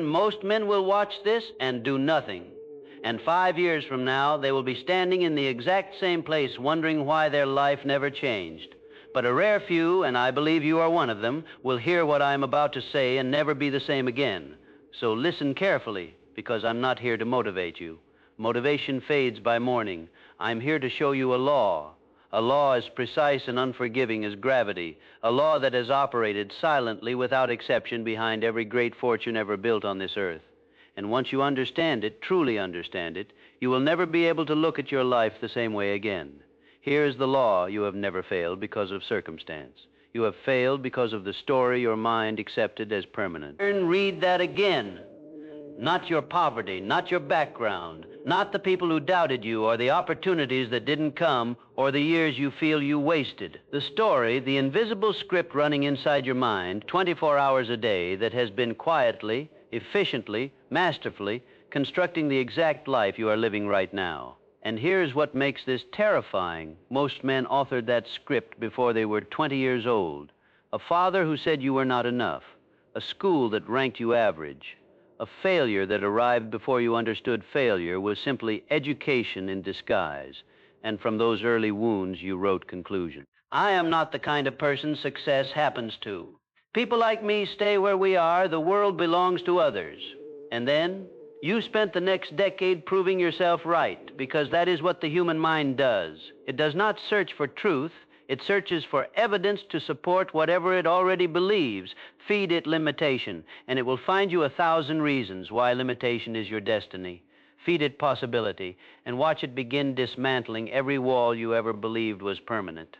Ern, most men will watch this and do nothing. And 5 years from now, they will be standing in the exact same place wondering why their life never changed. But a rare few, and I believe you are one of them, will hear what I am about to say and never be the same again. So listen carefully, because I'm not here to motivate you. Motivation fades by morning. I'm here to show you a law as precise and unforgiving as gravity, a law that has operated silently without exception behind every great fortune ever built on this earth. And once you understand it, truly understand it, you will never be able to look at your life the same way again. Here is the law. You have never failed because of circumstance. You have failed because of the story your mind accepted as permanent. Read that again. Not your poverty, not your background, not the people who doubted you or the opportunities that didn't come or the years you feel you wasted. The story, the invisible script running inside your mind 24 hours a day that has been quietly, efficiently, masterfully constructing the exact life you are living right now. And here's what makes this terrifying. Most men authored that script before they were 20 years old. A father who said you were not enough, a school that ranked you average, a failure that arrived before you understood failure was simply education in disguise. And from those early wounds, you wrote conclusion. I am not the kind of person success happens to. People like me stay where we are. The world belongs to others. And then you spent the next decade proving yourself right, because that is what the human mind does. It does not search for truth. It searches for evidence to support whatever it already believes. Feed it limitation, and it will find you 1,000 reasons why limitation is your destiny. Feed it possibility, and watch it begin dismantling every wall you ever believed was permanent.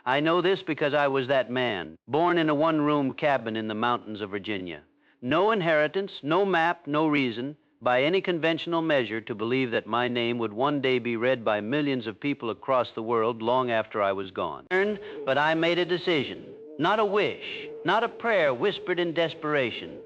I know this because I was that man, born in a one-room cabin in the mountains of Virginia. No inheritance, no map, no reason, by any conventional measure, to believe that my name would one day be read by millions of people across the world long after I was gone. But I made a decision, not a wish, not a prayer whispered in desperation.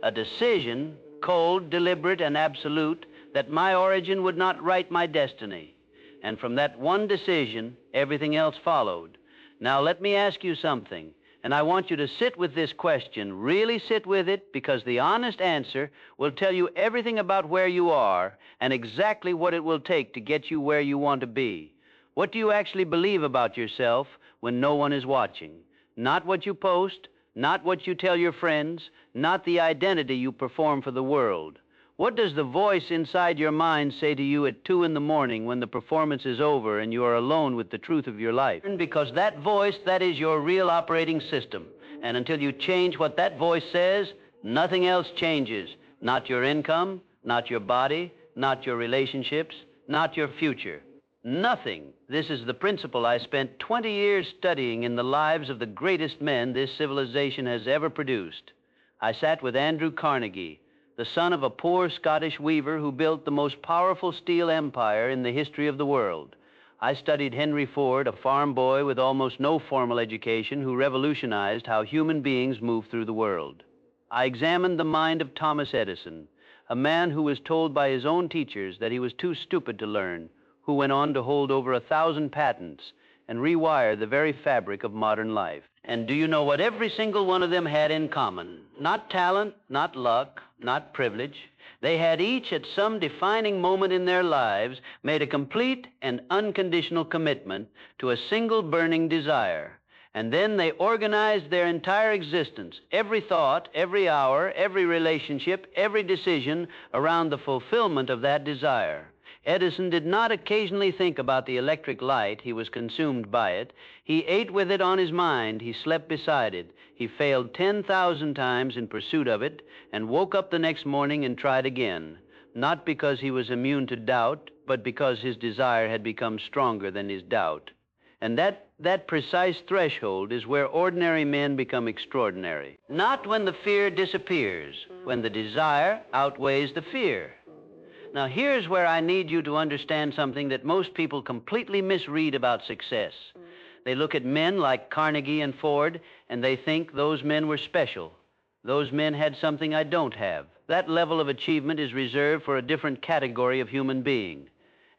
A decision, cold, deliberate, and absolute, that my origin would not write my destiny. And from that one decision, everything else followed. Now let me ask you something. And I want you to sit with this question, really sit with it, because the honest answer will tell you everything about where you are and exactly what it will take to get you where you want to be. What do you actually believe about yourself when no one is watching? Not what you post, not what you tell your friends, not the identity you perform for the world. What does the voice inside your mind say to you at 2 in the morning when the performance is over and you are alone with the truth of your life? Because that voice, that is your real operating system. And until you change what that voice says, nothing else changes. Not your income, not your body, not your relationships, not your future. Nothing. This is the principle I spent 20 years studying in the lives of the greatest men this civilization has ever produced. I sat with Andrew Carnegie, the son of a poor Scottish weaver who built the most powerful steel empire in the history of the world. I studied Henry Ford, a farm boy with almost no formal education who revolutionized how human beings move through the world. I examined the mind of Thomas Edison, a man who was told by his own teachers that he was too stupid to learn, who went on to hold over 1,000 patents and rewire the very fabric of modern life. And do you know what every single one of them had in common? Not talent, not luck, not privilege. They had each at some defining moment in their lives made a complete and unconditional commitment to a single burning desire. And then they organized their entire existence, every thought, every hour, every relationship, every decision around the fulfillment of that desire. Edison did not occasionally think about the electric light. He was consumed by it. He ate with it on his mind. He slept beside it. He failed 10,000 times in pursuit of it and woke up the next morning and tried again, not because he was immune to doubt, but because his desire had become stronger than his doubt. And that precise threshold is where ordinary men become extraordinary. Not when the fear disappears, when the desire outweighs the fear. Now, here's where I need you to understand something that most people completely misread about success. They look at men like Carnegie and Ford, and they think those men were special. Those men had something I don't have. That level of achievement is reserved for a different category of human being.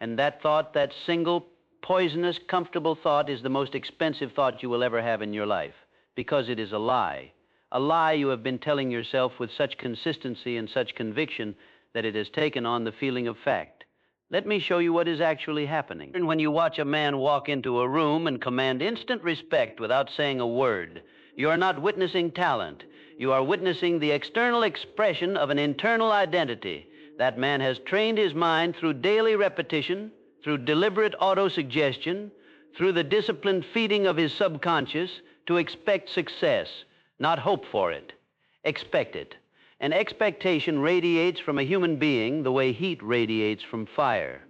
And that thought, that single, poisonous, comfortable thought, is the most expensive thought you will ever have in your life, because it is a lie. a lie you have been telling yourself with such consistency and such conviction that it has taken on the feeling of fact. Let me show you what is actually happening. And when you watch a man walk into a room and command instant respect without saying a word, you are not witnessing talent. You are witnessing the external expression of an internal identity. That man has trained his mind through daily repetition, through deliberate autosuggestion, through the disciplined feeding of his subconscious to expect success, not hope for it. Expect it. An expectation radiates from a human being the way heat radiates from fire.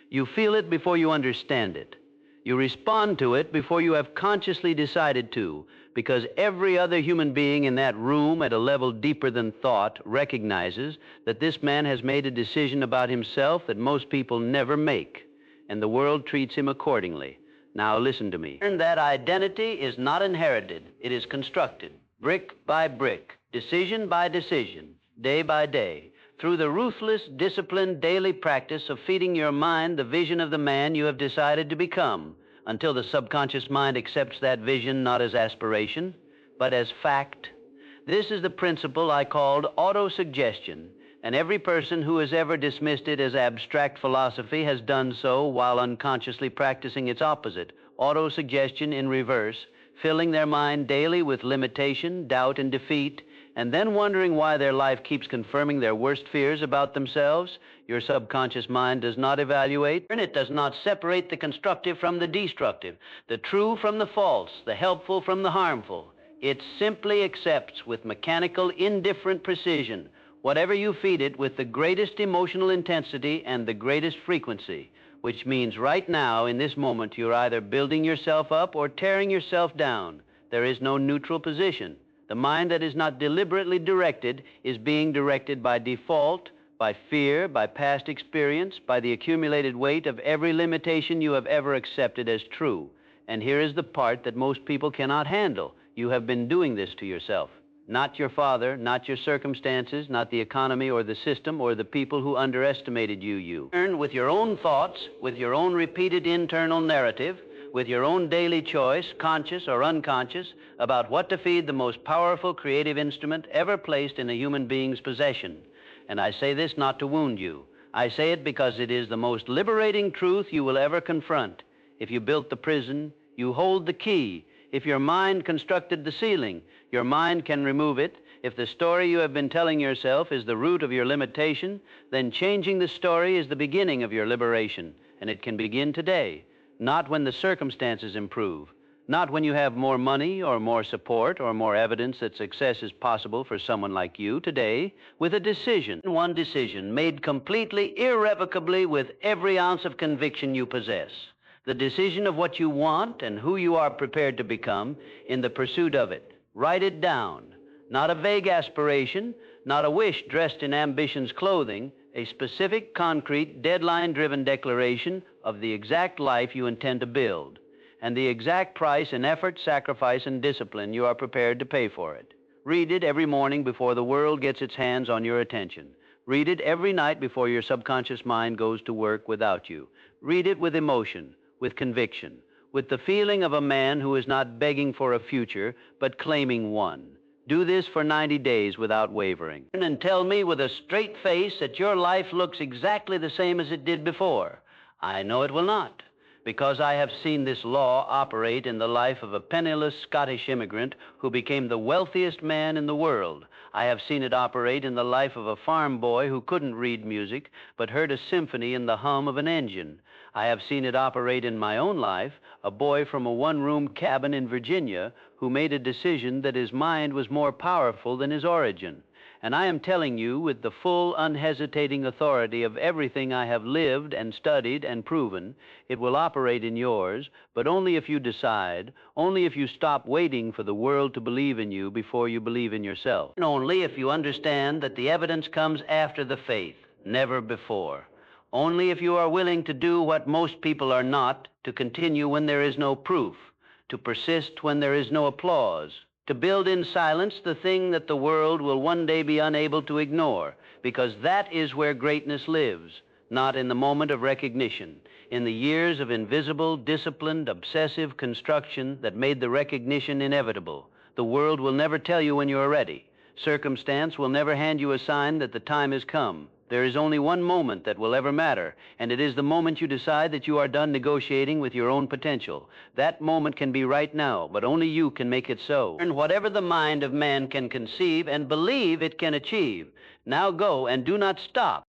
You feel it before you understand it. You respond to it before you have consciously decided to, because every other human being in that room at a level deeper than thought recognizes that this man has made a decision about himself that most people never make, and the world treats him accordingly. Now listen to me. That identity is not inherited. It is constructed, brick by brick, decision by decision, day by day, through the ruthless, disciplined daily practice of feeding your mind the vision of the man you have decided to become, until the subconscious mind accepts that vision not as aspiration, but as fact. This is the principle I called autosuggestion, and every person who has ever dismissed it as abstract philosophy has done so while unconsciously practicing its opposite, autosuggestion in reverse, filling their mind daily with limitation, doubt, and defeat, and then wondering why their life keeps confirming their worst fears about themselves. Your subconscious mind does not evaluate, and it does not separate the constructive from the destructive, the true from the false, the helpful from the harmful. It simply accepts with mechanical, indifferent precision whatever you feed it with the greatest emotional intensity and the greatest frequency, which means right now, in this moment, you're either building yourself up or tearing yourself down. There is no neutral position. The mind that is not deliberately directed is being directed by default, by fear, by past experience, by the accumulated weight of every limitation you have ever accepted as true. And here is the part that most people cannot handle. You have been doing this to yourself. Not your father, not your circumstances, not the economy or the system or the people who underestimated you. With your own thoughts, with your own repeated internal narrative, with your own daily choice, conscious or unconscious, about what to feed the most powerful creative instrument ever placed in a human being's possession. And I say this not to wound you. I say it because it is the most liberating truth you will ever confront. If you built the prison, you hold the key. If your mind constructed the ceiling, your mind can remove it. If the story you have been telling yourself is the root of your limitation, then changing the story is the beginning of your liberation, and it can begin today. Not when the circumstances improve, not when you have more money or more support or more evidence that success is possible for someone like you. Today, with a decision, one decision made completely, irrevocably with every ounce of conviction you possess. The decision of what you want and who you are prepared to become in the pursuit of it. Write it down. Not a vague aspiration, not a wish dressed in ambition's clothing, a specific, concrete, deadline-driven declaration of the exact life you intend to build, and the exact price in effort, sacrifice, and discipline you are prepared to pay for it. Read it every morning before the world gets its hands on your attention. Read it every night before your subconscious mind goes to work without you. Read it with emotion, with conviction, with the feeling of a man who is not begging for a future, but claiming one. Do this for 90 days without wavering. And tell me with a straight face that your life looks exactly the same as it did before. I know it will not, because I have seen this law operate in the life of a penniless Scottish immigrant who became the wealthiest man in the world. I have seen it operate in the life of a farm boy who couldn't read music, but heard a symphony in the hum of an engine. I have seen it operate in my own life, a boy from a one-room cabin in Virginia who made a decision that his mind was more powerful than his origin. And I am telling you with the full, unhesitating authority of everything I have lived and studied and proven, it will operate in yours, but only if you decide, only if you stop waiting for the world to believe in you before you believe in yourself. And only if you understand that the evidence comes after the faith, never before. Only if you are willing to do what most people are not, to continue when there is no proof, to persist when there is no applause, to build in silence the thing that the world will one day be unable to ignore, because that is where greatness lives, not in the moment of recognition, in the years of invisible, disciplined, obsessive construction that made the recognition inevitable. The world will never tell you when you are ready. Circumstance will never hand you a sign that the time has come. There is only one moment that will ever matter, and it is the moment you decide that you are done negotiating with your own potential. That moment can be right now, but only you can make it so. And whatever the mind of man can conceive and believe it can achieve. Now go and do not stop.